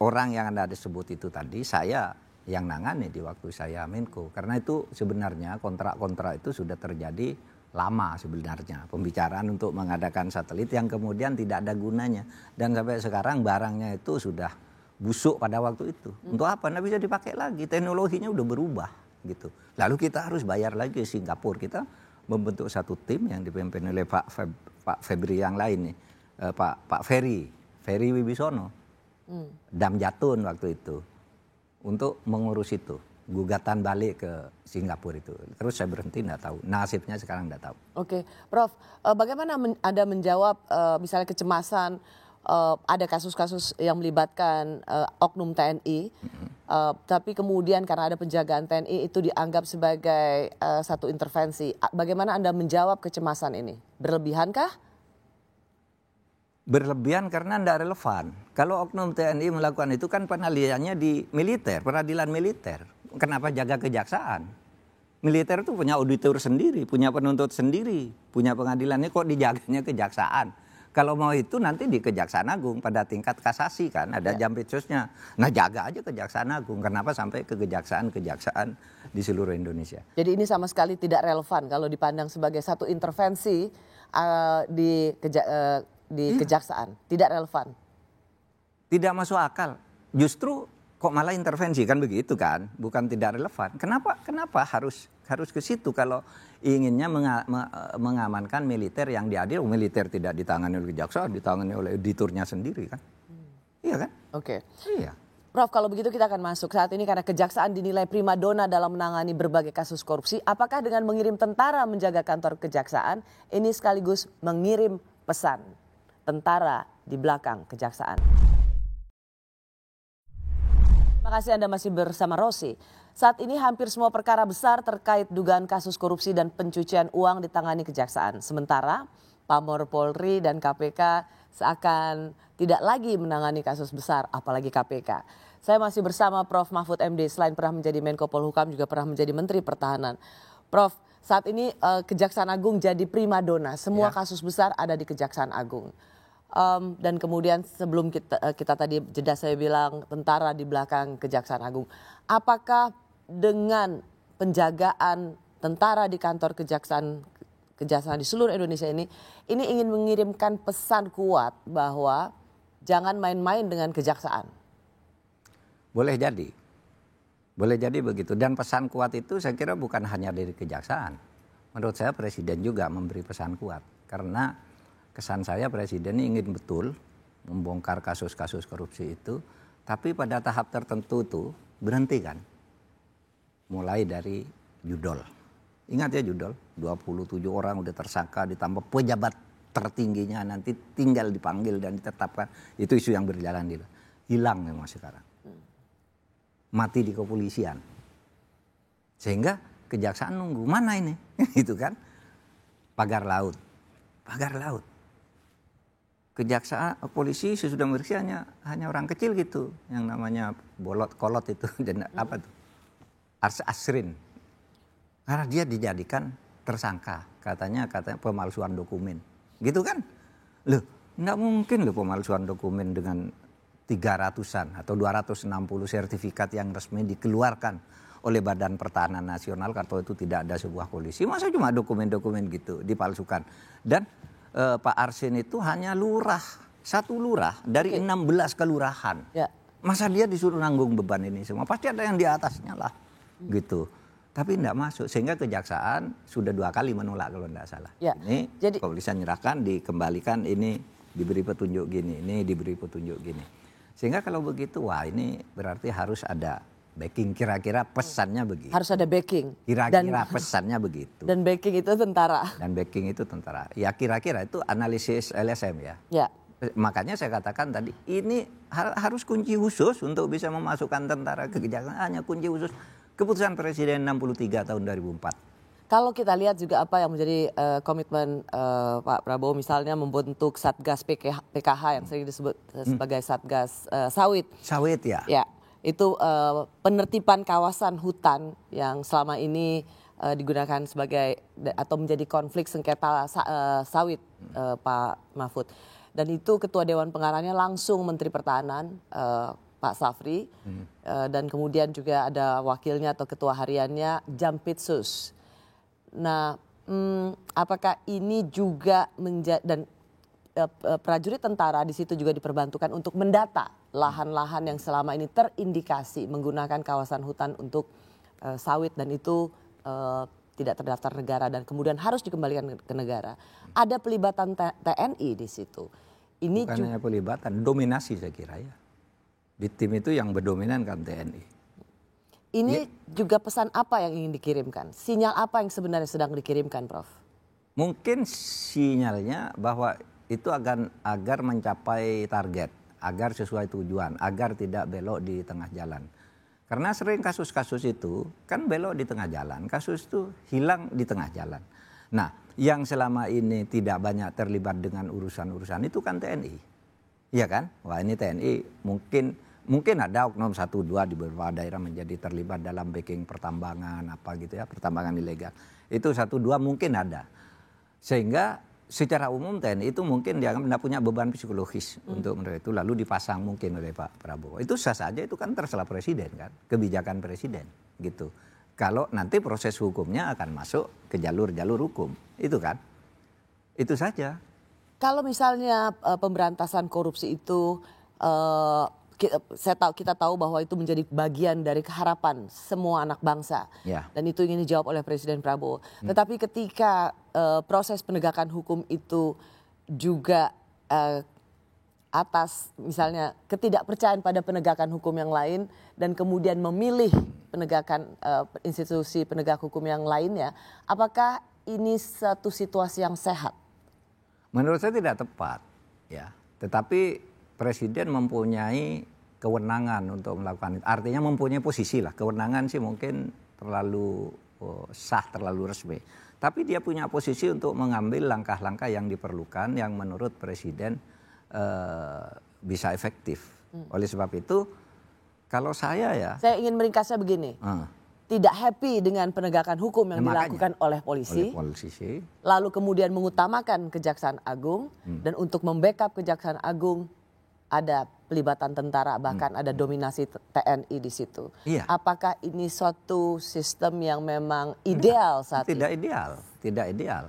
orang yang Anda sebut itu tadi, saya yang nangani di waktu saya Menko. Karena itu sebenarnya kontrak-kontrak itu sudah terjadi lama sebenarnya. Pembicaraan untuk mengadakan satelit yang kemudian tidak ada gunanya. Dan sampai sekarang barangnya itu sudah busuk pada waktu itu. Untuk apa? Nggak bisa dipakai lagi. Teknologinya udah berubah gitu. Lalu kita harus bayar lagi ke Singapura. Kita membentuk satu tim yang dipimpin oleh Pak Febri yang lain nih. Pak Ferry Wibisono. Dam Jatun waktu itu. Untuk mengurus itu, gugatan balik ke Singapura itu. Terus saya berhenti, enggak tahu. Nasibnya sekarang enggak tahu. Oke, Prof, bagaimana Anda menjawab misalnya kecemasan ada kasus-kasus yang melibatkan oknum TNI, tapi kemudian karena ada penjagaan TNI itu dianggap sebagai satu intervensi. Bagaimana Anda menjawab kecemasan ini? Berlebihankah? Berlebihan karena tidak relevan. Kalau oknum TNI melakukan itu kan penaliannya di militer, peradilan militer. Kenapa jaga kejaksaan? Militer itu punya auditor sendiri, punya penuntut sendiri, punya pengadilannya, kok dijaganya kejaksaan. Kalau mau itu nanti di Kejaksaan Agung pada tingkat kasasi kan, ada jampitsusnya. Nah jaga aja Kejaksaan Agung, kenapa sampai ke kejaksaan-kejaksaan di seluruh Indonesia. Jadi ini sama sekali tidak relevan kalau dipandang sebagai satu intervensi di kejaksaan, tidak relevan. Tidak masuk akal. Justru kok malah intervensi kan begitu kan, bukan tidak relevan. Kenapa harus ke situ kalau inginnya mengamankan militer yang diadil, militer tidak ditangani oleh kejaksaan, ditangani oleh auditornya sendiri kan. Iya kan? Oke. Iya. Prof, kalau begitu kita akan masuk saat ini karena kejaksaan dinilai primadona dalam menangani berbagai kasus korupsi. Apakah dengan mengirim tentara menjaga kantor kejaksaan ini sekaligus mengirim pesan tentara di belakang kejaksaan? Terima kasih Anda masih bersama Rosi. Saat ini hampir semua perkara besar terkait dugaan kasus korupsi dan pencucian uang ditangani kejaksaan. Sementara Pamor Polri dan KPK seakan tidak lagi menangani kasus besar, apalagi KPK. Saya masih bersama Prof. Mahfud MD, selain pernah menjadi Menko Polhukam juga pernah menjadi Menteri Pertahanan. Prof, saat ini Kejaksaan Agung jadi primadona, semua kasus besar ada di Kejaksaan Agung. Dan kemudian sebelum kita tadi jeda saya bilang tentara di belakang Kejaksaan Agung. Apakah dengan penjagaan tentara di kantor kejaksaan di seluruh Indonesia ini ingin mengirimkan pesan kuat bahwa jangan main-main dengan kejaksaan? Boleh jadi begitu. Dan pesan kuat itu saya kira bukan hanya dari kejaksaan. Menurut saya Presiden juga memberi pesan kuat karena kesan saya Presiden ingin betul membongkar kasus-kasus korupsi itu, tapi pada tahap tertentu itu berhentikan. Mulai dari judol. Ingat ya judol, 27 orang udah tersangka ditambah pejabat tertingginya nanti tinggal dipanggil dan ditetapkan. Itu isu yang berjalan di hilang memang sekarang. Mati di kepolisian. Sehingga kejaksaan nunggu, mana ini? Itu kan. Pagar laut. Kejaksaan, polisi sesudah meriksa hanya orang kecil gitu, yang namanya kolot itu dan apa tuh, Asrin, karena dia dijadikan tersangka, katanya pemalsuan dokumen, gitu kan? Loh, nggak mungkin loh pemalsuan dokumen dengan 300-an atau 260 sertifikat yang resmi dikeluarkan oleh Badan Pertahanan Nasional kalau itu tidak ada sebuah polisi. Masa cuma dokumen-dokumen gitu dipalsukan. Dan Pak Arsin itu hanya lurah, satu lurah dari 16 kelurahan. Ya. Masa dia disuruh nanggung beban ini semua? Pasti ada yang di atasnya lah gitu. Tapi tidak masuk, sehingga kejaksaan sudah 2 kali menolak kalau tidak salah. Ya. Ini jadi kepolisian nyerahkan, dikembalikan, ini diberi petunjuk gini, ini diberi petunjuk gini. Sehingga kalau begitu, wah ini berarti harus ada backing, kira-kira pesannya begitu. Harus ada backing. Kira-kira pesannya begitu. Dan backing itu tentara. Dan backing itu tentara. Ya kira-kira itu analisis LSM ya. Ya. Makanya saya katakan tadi, ini harus kunci khusus untuk bisa memasukkan tentara ke kejaksaan. Hanya kunci khusus keputusan Presiden 63 tahun 2004. Kalau kita lihat juga apa yang menjadi komitmen Pak Prabowo, misalnya membentuk Satgas PKH yang sering disebut sebagai Satgas Sawit. Sawit ya. Ya, itu penertiban kawasan hutan yang selama ini digunakan sebagai atau menjadi konflik sengketa sawit, Pak Mahfud. Dan itu Ketua Dewan Pengarahnya langsung Menteri Pertahanan Pak Safri, dan kemudian juga ada wakilnya atau ketua hariannya Jampitsus. Nah, apakah ini juga dan prajurit tentara di situ juga diperbantukan untuk mendata lahan-lahan yang selama ini terindikasi menggunakan kawasan hutan untuk sawit dan itu tidak terdaftar negara dan kemudian harus dikembalikan ke negara. Ada pelibatan TNI di situ. Ini bukan hanya pelibatan, dominasi saya kira ya. Di tim itu yang berdominan kan TNI. Ini juga pesan apa yang ingin dikirimkan? Sinyal apa yang sebenarnya sedang dikirimkan, Prof? Mungkin sinyalnya bahwa itu agar mencapai target, agar sesuai tujuan, agar tidak belok di tengah jalan. Karena sering kasus-kasus itu kan belok di tengah jalan, kasus itu hilang di tengah jalan. Nah, yang selama ini tidak banyak terlibat dengan urusan-urusan itu kan TNI. Iya kan? Wah ini TNI mungkin ada oknum 1-2 di beberapa daerah menjadi terlibat dalam backing pertambangan apa gitu ya, pertambangan ilegal. Itu 1-2 mungkin ada. Sehingga secara umum TNI itu mungkin dianggap tidak punya beban psikologis untuk mereka itu lalu dipasang mungkin oleh Pak Prabowo. Itu sah saja, itu kan terserah presiden kan, kebijakan presiden gitu. Kalau nanti proses hukumnya akan masuk ke jalur-jalur hukum, itu kan. Itu saja. Kalau misalnya pemberantasan korupsi itu kita tahu bahwa itu menjadi bagian dari harapan semua anak bangsa. Ya. Dan itu ingin dijawab oleh Presiden Prabowo. Tetapi ketika proses penegakan hukum itu juga atas misalnya ketidakpercayaan pada penegakan hukum yang lain dan kemudian memilih penegakan institusi penegak hukum yang lainnya, apakah ini satu situasi yang sehat? Menurut saya tidak tepat, ya. Tetapi Presiden mempunyai kewenangan untuk melakukan itu. Artinya mempunyai posisi lah. Kewenangan sih mungkin terlalu sah, terlalu resmi. Tapi dia punya posisi untuk mengambil langkah-langkah yang diperlukan yang menurut Presiden bisa efektif. Oleh sebab itu, kalau saya ingin meringkasnya begini. Tidak happy dengan penegakan hukum yang dilakukan oleh polisi. Lalu kemudian mengutamakan Kejaksaan Agung. Dan untuk membackup Kejaksaan Agung ada pelibatan tentara, bahkan ada dominasi TNI di situ. Iya. Apakah ini suatu sistem yang memang ideal saat ini? Tidak ideal.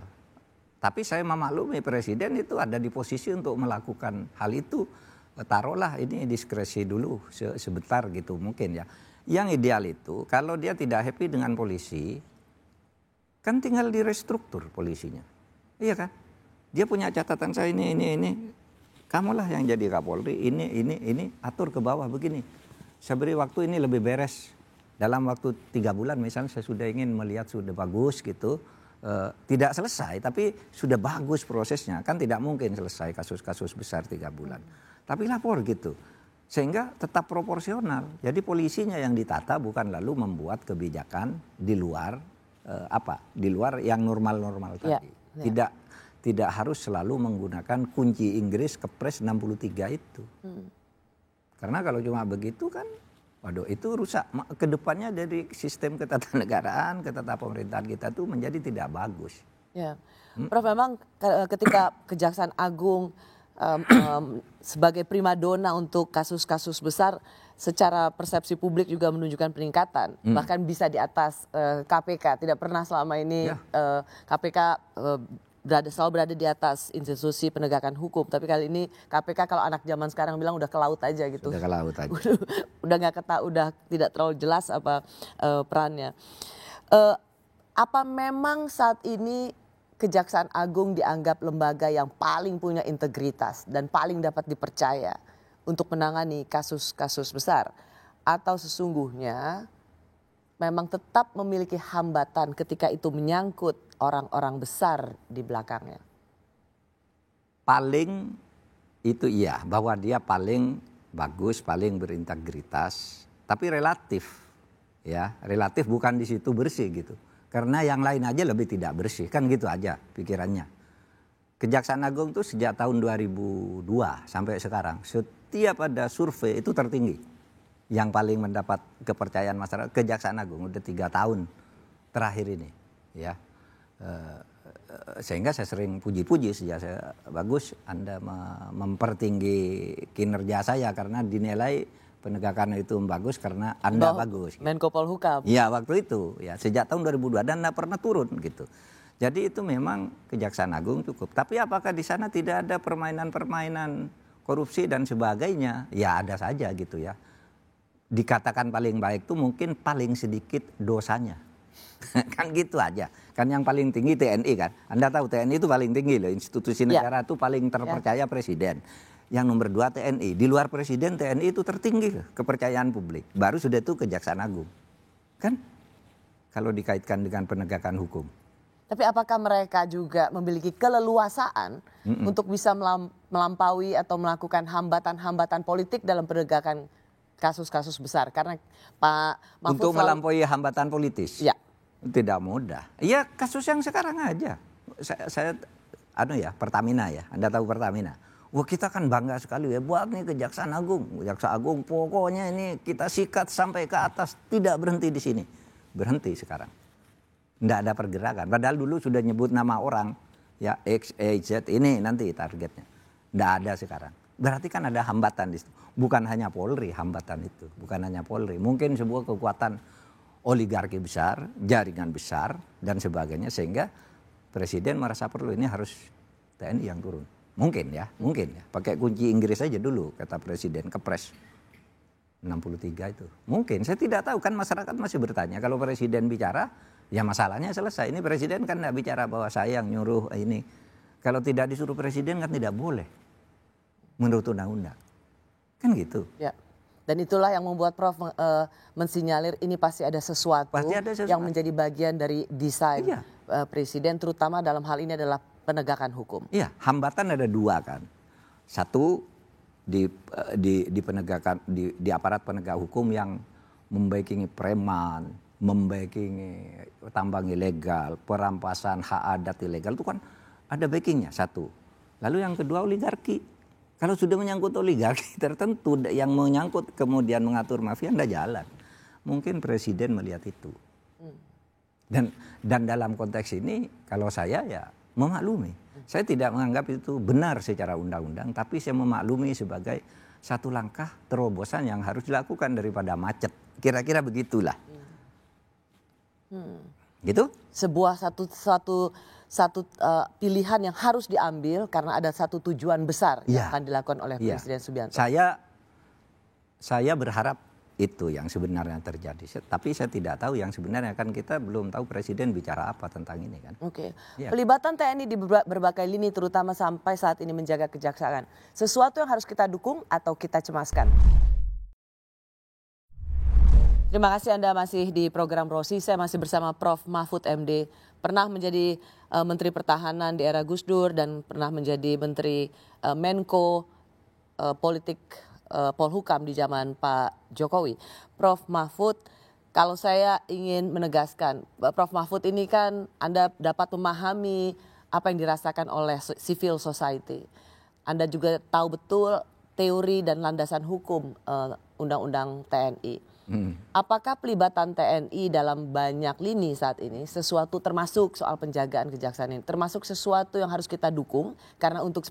Tapi saya memaklumi Presiden itu ada di posisi untuk melakukan hal itu. Taruhlah ini diskresi dulu sebentar gitu mungkin ya. Yang ideal itu kalau dia tidak happy dengan polisi, kan tinggal direstruktur polisinya. Iya kan? Dia punya catatan saya ini. Kamulah yang jadi Kapolri, ini, atur ke bawah begini. Saya beri waktu ini lebih beres. Dalam waktu 3 bulan misalnya saya sudah ingin melihat sudah bagus gitu. Tidak selesai tapi sudah bagus prosesnya. Kan tidak mungkin selesai kasus-kasus besar 3 bulan. Tapi lapor gitu. Sehingga tetap proporsional. Jadi polisinya yang ditata bukan lalu membuat kebijakan di luar di luar yang normal-normal tadi. Tidak harus selalu menggunakan kunci Inggris Kepres 63 itu. Karena kalau cuma begitu kan, waduh itu rusak. Kedepannya dari sistem ketatanegaraan, ketatanegaraan pemerintahan kita tuh menjadi tidak bagus. Ya, Prof, memang ketika Kejaksaan Agung sebagai primadona untuk kasus-kasus besar, secara persepsi publik juga menunjukkan peningkatan, bahkan bisa di atas KPK. Tidak pernah selama ini KPK selalu berada di atas institusi penegakan hukum. Tapi kali ini KPK kalau anak zaman sekarang bilang udah ke laut aja gitu. Udah ke laut aja. udah tidak terlalu jelas apa perannya. Apa memang saat ini Kejaksaan Agung dianggap lembaga yang paling punya integritas dan paling dapat dipercaya untuk menangani kasus-kasus besar? Atau sesungguhnya memang tetap memiliki hambatan ketika itu menyangkut orang-orang besar di belakangnya? Paling itu iya, bahwa dia paling bagus, paling berintegritas, tapi relatif. Ya, relatif bukan di situ bersih gitu. Karena yang lain aja lebih tidak bersih, kan gitu aja pikirannya. Kejaksaan Agung itu sejak tahun 2002 sampai sekarang, setiap ada survei itu tertinggi. Yang paling mendapat kepercayaan masyarakat Kejaksaan Agung udah 3 tahun terakhir ini. Ya, sehingga saya sering puji-puji sejak saya bagus Anda mempertinggi kinerja saya karena dinilai penegakan itu bagus karena Anda bagus. Gitu. Menko Polhukam. Ya waktu itu ya sejak tahun 2002 dan tidak pernah turun gitu. Jadi itu memang Kejaksaan Agung cukup. Tapi apakah di sana tidak ada permainan-permainan korupsi dan sebagainya? Ya ada saja gitu ya. Dikatakan paling baik itu mungkin paling sedikit dosanya. Kan gitu aja. Kan yang paling tinggi TNI kan. Anda tahu TNI itu paling tinggi loh. Institusi negara itu paling terpercaya presiden. Yang nomor 2 TNI. Di luar presiden TNI itu tertinggi loh, kepercayaan publik. Baru sudah itu Kejaksaan Agung. Kan? Kalau dikaitkan dengan penegakan hukum. Tapi apakah mereka juga memiliki keleluasaan untuk bisa melampaui atau melakukan hambatan-hambatan politik dalam penegakan kasus-kasus besar? Karena Pak Mahfud untuk melampaui hambatan politis? Ya. Tidak mudah. Iya kasus yang sekarang aja. Saya Pertamina ya. Anda tahu Pertamina. Wah kita kan bangga sekali ya buat nih Kejaksaan Agung. Kejaksaan Agung pokoknya ini kita sikat sampai ke atas. Tidak berhenti di sini. Berhenti sekarang. Tidak ada pergerakan. Padahal dulu sudah nyebut nama orang. Ya X, Y, Z ini nanti targetnya. Tidak ada sekarang. Berarti kan ada hambatan di situ. Bukan hanya Polri hambatan itu. Bukan hanya Polri. Mungkin sebuah kekuatan oligarki besar, jaringan besar dan sebagainya. Sehingga Presiden merasa perlu ini harus TNI yang turun. Mungkin ya. Pakai kunci Inggris aja dulu kata Presiden Kepres 63 itu. Mungkin, saya tidak tahu kan masyarakat masih bertanya. Kalau Presiden bicara, ya masalahnya selesai. Ini Presiden kan tidak bicara bahwa saya yang nyuruh ini. Kalau tidak disuruh Presiden kan tidak boleh. Menurut undang-undang. Kan gitu. Ya. Dan itulah yang membuat Prof mensinyalir ini pasti ada sesuatu yang menjadi bagian dari desain Presiden. Terutama dalam hal ini adalah penegakan hukum. Iya, hambatan ada 2 kan. Satu di penegakan di aparat penegak hukum yang membackingi preman, membackingi tambang ilegal, perampasan hak adat ilegal itu kan ada backingnya satu. Lalu yang kedua oligarki. Kalau sudah menyangkut oligarki tertentu yang menyangkut kemudian mengatur mafia tidak jalan. Mungkin Presiden melihat itu. Dan dalam konteks ini kalau saya ya memaklumi. Saya tidak menganggap itu benar secara undang-undang, tapi saya memaklumi sebagai satu langkah terobosan yang harus dilakukan daripada macet. Kira-kira begitulah. Gitu? Sebuah satu pilihan yang harus diambil karena ada satu tujuan besar yang akan dilakukan oleh Presiden Subianto. Saya berharap itu yang sebenarnya terjadi. Tapi saya tidak tahu yang sebenarnya kan kita belum tahu Presiden bicara apa tentang ini kan. Oke. Pelibatan TNI di berbagai lini terutama sampai saat ini menjaga kejaksaan. Sesuatu yang harus kita dukung atau kita cemaskan? Terima kasih Anda masih di program Rosi. Saya masih bersama Prof Mahfud MD. Pernah menjadi Menteri Pertahanan di era Gus Dur dan pernah menjadi Menteri Menko Politik Polhukam di zaman Pak Jokowi. Prof Mahfud, kalau saya ingin menegaskan, Prof Mahfud ini kan Anda dapat memahami apa yang dirasakan oleh civil society. Anda juga tahu betul teori dan landasan hukum Undang-Undang TNI. Apakah pelibatan TNI dalam banyak lini saat ini sesuatu termasuk soal penjagaan kejaksaan ini termasuk sesuatu yang harus kita dukung karena untuk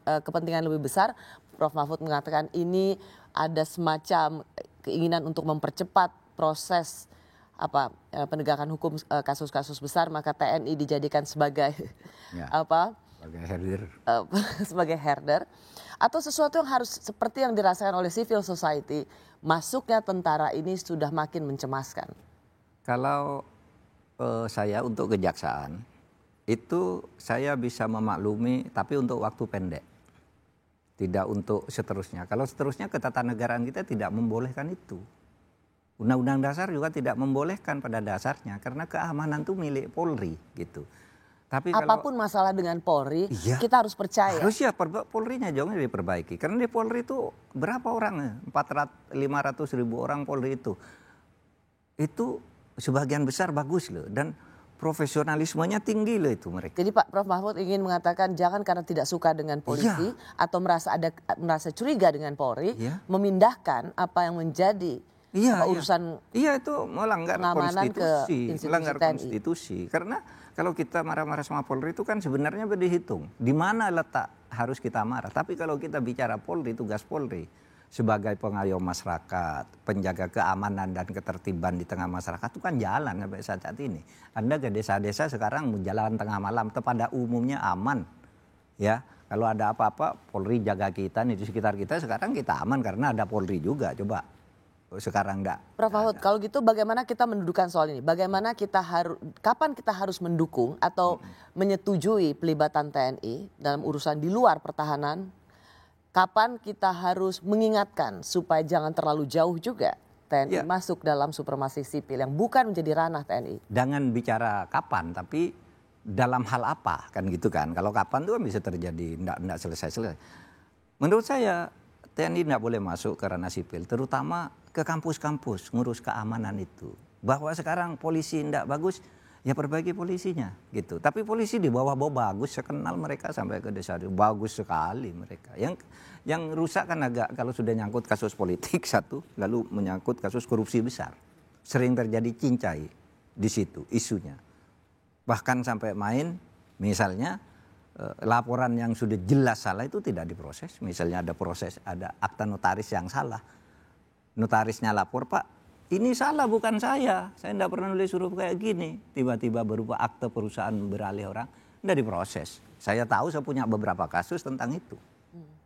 kepentingan lebih besar. Prof Mahfud mengatakan ini ada semacam keinginan untuk mempercepat proses penegakan hukum kasus-kasus besar, maka TNI dijadikan sebagai sebagai herder. Sebagai herder atau sesuatu yang harus seperti yang dirasakan oleh civil society, masuknya tentara ini sudah makin mencemaskan. Kalau saya untuk kejaksaan itu saya bisa memaklumi tapi untuk waktu pendek. Tidak untuk seterusnya. Kalau seterusnya ketatanegaraan kita tidak membolehkan itu. Undang-undang dasar juga tidak membolehkan pada dasarnya karena keamanan itu milik Polri gitu. Tapi apapun masalah dengan Polri, kita harus percaya. Harus ya, Polri-nya jauh diperbaiki. Karena di Polri itu berapa orang? 500 ribu orang Polri itu. Itu sebagian besar bagus loh. Dan profesionalismenya tinggi loh itu mereka. Jadi Pak Prof Mahfud ingin mengatakan jangan karena tidak suka dengan polisi atau merasa curiga dengan Polri, memindahkan apa yang menjadi urusan itu melanggar konstitusi, konstitusi. Karena kalau kita marah-marah sama Polri itu kan sebenarnya berdihitung di mana letak harus kita marah. Tapi kalau kita bicara Polri, tugas Polri sebagai pengayom masyarakat, penjaga keamanan dan ketertiban di tengah masyarakat itu kan jalan sampai saat ini. Anda ke desa-desa sekarang jalan tengah malam, pada umumnya aman, ya. Kalau ada apa-apa, Polri jaga kita nih di sekitar kita. Sekarang kita aman karena ada Polri juga. Coba. Sekarang enggak. Prof Mahfud, kalau gitu bagaimana kita mendudukan soal ini? Bagaimana kapan kita harus mendukung atau menyetujui pelibatan TNI dalam urusan di luar pertahanan? Kapan kita harus mengingatkan supaya jangan terlalu jauh juga TNI masuk dalam supremasi sipil yang bukan menjadi ranah TNI? Jangan bicara kapan, tapi dalam hal apa kan gitu kan. Kalau kapan itu kan bisa terjadi, enggak selesai-selesai. Menurut saya TNI tidak boleh masuk ke ranah sipil, terutama ke kampus-kampus ngurus keamanan itu. Bahwa sekarang polisi tidak bagus, ya perbaiki polisinya gitu. Tapi polisi di bawah-bawah bagus, saya kenal mereka sampai ke desa, bagus sekali mereka. Yang rusak kan agak kalau sudah nyangkut kasus politik satu, lalu menyangkut kasus korupsi besar. Sering terjadi cincai di situ isunya. Bahkan sampai main misalnya laporan yang sudah jelas salah itu tidak diproses. Misalnya ada akta notaris yang salah. Notarisnya lapor, Pak, ini salah bukan saya tidak pernah nulis huruf kayak gini. Tiba-tiba berupa akte perusahaan beralih orang, tidak diproses. Saya tahu, saya punya beberapa kasus tentang itu.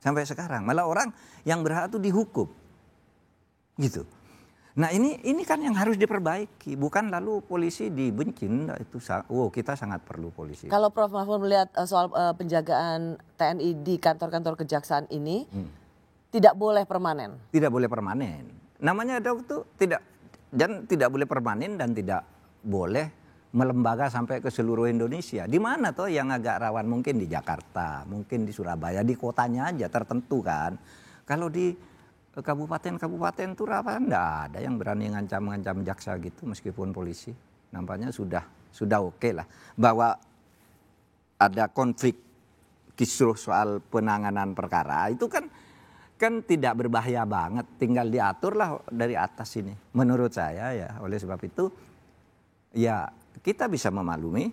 Sampai sekarang, malah orang yang berhak itu dihukum. Gitu. Nah ini kan yang harus diperbaiki, bukan lalu polisi dibenci. Kita sangat perlu polisi. Kalau Prof Mahfud melihat soal penjagaan TNI di kantor-kantor kejaksaan ini, tidak boleh permanen. Tidak boleh permanen. Namanya ada itu tidak boleh permanen dan tidak boleh melembaga sampai ke seluruh Indonesia. Di mana toh yang agak rawan, mungkin di Jakarta, mungkin di Surabaya, di kotanya aja tertentu kan. Kalau di kabupaten-kabupaten itu rawan, enggak ada yang berani ngancam-ngancam jaksa gitu meskipun polisi. Nampaknya sudah oke lah. Bahwa ada konflik kisruh soal penanganan perkara itu kan tidak berbahaya banget, tinggal diaturlah dari atas ini. Menurut saya ya, oleh sebab itu ya kita bisa memaklumi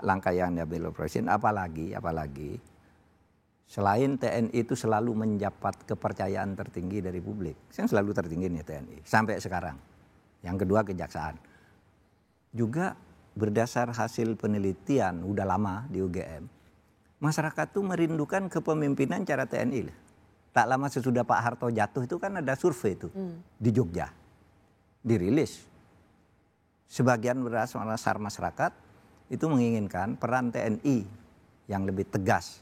langkah yang diambil oleh Presiden, apalagi selain TNI itu selalu mendapat kepercayaan tertinggi dari publik. Yang selalu tertinggi nih TNI sampai sekarang. Yang kedua kejaksaan. Juga berdasar hasil penelitian udah lama di UGM, masyarakat tuh merindukan kepemimpinan cara TNI. Tak lama sesudah Pak Harto jatuh itu kan ada survei itu di Jogja. Dirilis. Sebagian besar masyarakat itu menginginkan peran TNI yang lebih tegas.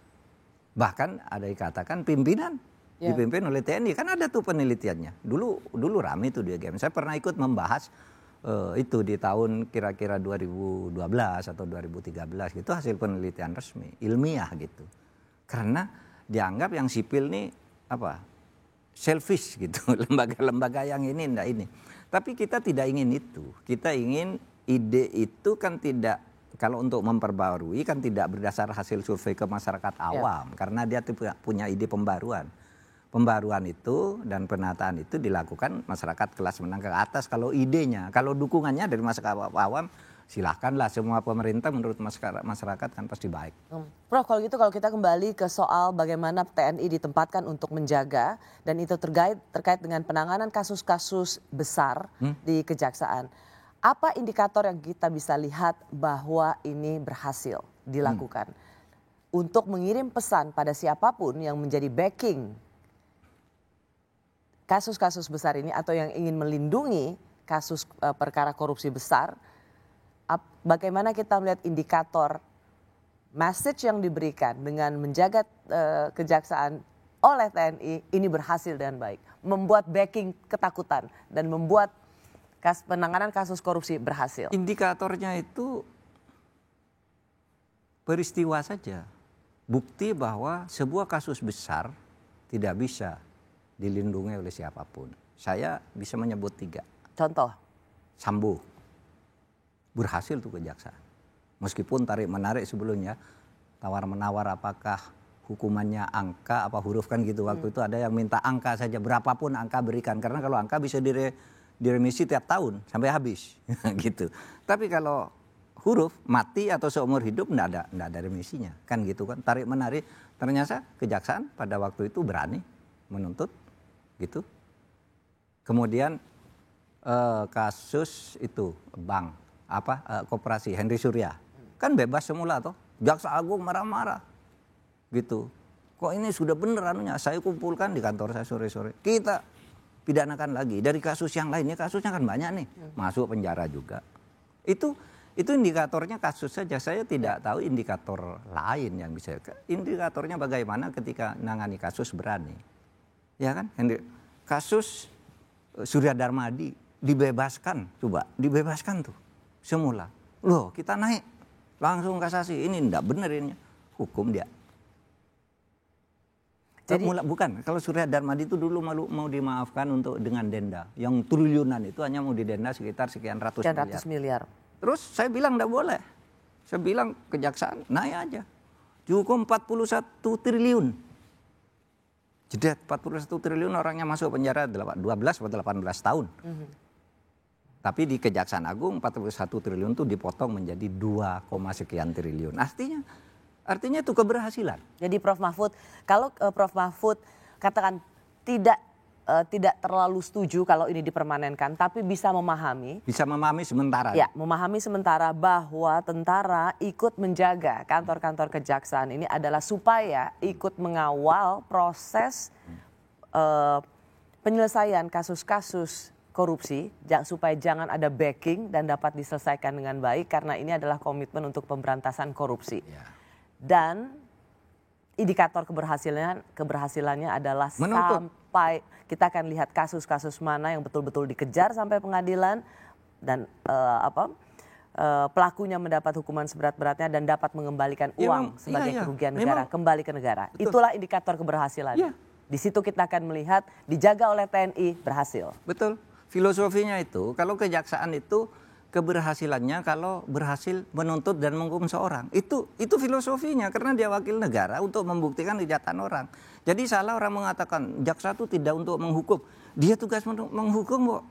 Bahkan ada dikatakan pimpinan dipimpin oleh TNI. Kan ada tuh penelitiannya. Dulu rame itu di UGM. Saya pernah ikut membahas itu di tahun kira-kira 2012 atau 2013 gitu, hasil penelitian resmi ilmiah gitu. Karena dianggap yang sipil nih selfish gitu, lembaga-lembaga yang ini enggak ini. Tapi kita tidak ingin itu. Kita ingin ide itu kan tidak, kalau untuk memperbarui kan tidak berdasar hasil survei ke masyarakat awam, karena dia punya ide pembaruan. pembaruan itu dan penataan itu dilakukan masyarakat kelas menengah ke atas kalau idenya. Kalau dukungannya dari masyarakat awam, silahkanlah semua pemerintah menurut masyarakat kan pasti baik. Prof, kalau gitu kalau kita kembali ke soal bagaimana TNI ditempatkan untuk menjaga dan itu terkait dengan penanganan kasus-kasus besar di kejaksaan. Apa indikator yang kita bisa lihat bahwa ini berhasil dilakukan untuk mengirim pesan pada siapapun yang menjadi backing kasus-kasus besar ini atau yang ingin melindungi kasus perkara korupsi besar? Bagaimana kita melihat indikator message yang diberikan dengan menjaga kejaksaan oleh TNI ini berhasil dengan baik, membuat backing ketakutan dan membuat penanganan kasus korupsi berhasil. Indikatornya itu peristiwa saja, bukti bahwa sebuah kasus besar tidak bisa dilindungi oleh siapapun. Saya bisa menyebut 3. Contoh? Sambo. Berhasil tuh kejaksaan. Meskipun tarik-menarik sebelumnya, tawar-menawar apakah hukumannya angka apa huruf kan gitu. Waktu itu ada yang minta angka saja, berapapun angka berikan. Karena kalau angka bisa diremisi tiap tahun sampai habis gitu. Tapi kalau huruf mati atau seumur hidup enggak ada remisinya. Kan gitu kan, tarik-menarik. Ternyata kejaksaan pada waktu itu berani menuntut gitu. Kemudian kasus itu bank koperasi Henry Surya kan bebas semula toh, Jaksa Agung marah-marah gitu, kok ini sudah bener anunya, saya kumpulkan di kantor saya sore-sore, kita pidanakan lagi dari kasus yang lainnya, kasusnya kan banyak nih, masuk penjara juga. Itu indikatornya kasus saja, saya tidak tahu indikator lain yang bisa. Indikatornya bagaimana ketika nangani kasus berani, ya kan? Kasus Surya Darmadi dibebaskan, coba dibebaskan tuh. Semula, loh kita naik langsung kasasi, ini enggak benar ini hukum dia. Jadi bukan, kalau Surya Darmadi itu dulu mau dimaafkan untuk dengan denda yang triliunan itu hanya mau didenda sekitar sekian ratus miliar. Terus saya bilang enggak boleh, saya bilang kejaksaan naik aja, dihukum 41 triliun. Jadi 41 triliun orangnya masuk penjara 12 atau 18 tahun. Tapi di Kejaksaan Agung 41 triliun itu dipotong menjadi 2, sekian triliun. Artinya itu keberhasilan. Jadi Prof Mahfud, kalau Prof Mahfud katakan tidak terlalu setuju kalau ini dipermanenkan, tapi bisa memahami. Bisa memahami sementara. Ya, memahami sementara bahwa tentara ikut menjaga kantor-kantor kejaksaan ini adalah supaya ikut mengawal proses penyelesaian kasus-kasus korupsi supaya jangan ada backing dan dapat diselesaikan dengan baik karena ini adalah komitmen untuk pemberantasan korupsi. Ya. Dan indikator keberhasilannya adalah sampai kita akan lihat kasus-kasus mana yang betul-betul dikejar sampai pengadilan dan pelakunya mendapat hukuman seberat-beratnya dan dapat mengembalikan uang sebagai kerugian negara kembali ke negara. Betul. Itulah indikator keberhasilan. Ya. Di situ kita akan melihat dijaga oleh TNI berhasil. Betul. Filosofinya itu, kalau kejaksaan itu keberhasilannya kalau berhasil menuntut dan menghukum seorang. Itu filosofinya, karena dia wakil negara untuk membuktikan kejahatan orang. Jadi salah orang mengatakan jaksa itu tidak untuk menghukum. Dia tugas menghukum kok.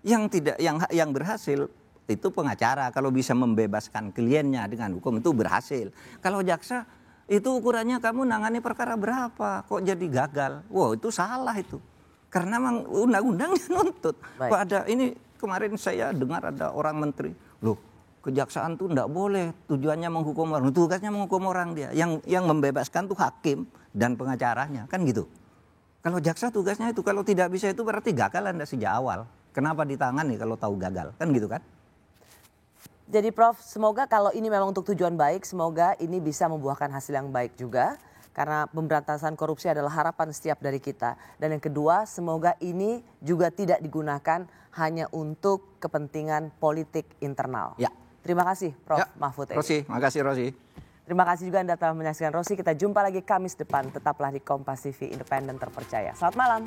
Yang berhasil itu pengacara, kalau bisa membebaskan kliennya dengan hukum itu berhasil. Kalau jaksa itu ukurannya kamu nangani perkara berapa, kok jadi gagal. Wow, itu salah itu. Karena memang undang-undangnya nuntut. Kok ada ini kemarin saya dengar ada orang menteri, loh kejaksaan tuh enggak boleh tujuannya menghukum orang, tugasnya menghukum orang dia. Yang membebaskan tuh hakim dan pengacaranya, kan gitu. Kalau jaksa tugasnya itu, kalau tidak bisa itu berarti gagal Anda sejak awal. Kenapa ditangani kalau tahu gagal, kan gitu kan? Jadi Prof, semoga kalau ini memang untuk tujuan baik, semoga ini bisa membuahkan hasil yang baik juga. Karena pemberantasan korupsi adalah harapan setiap dari kita. Dan yang kedua, semoga ini juga tidak digunakan hanya untuk kepentingan politik internal. Ya. Terima kasih Prof. Mahfud. Rosi, makasih Rosi. Terima kasih juga Anda telah menyaksikan Rosi. Kita jumpa lagi Kamis depan. Tetaplah di Kompas TV, independen terpercaya. Selamat malam.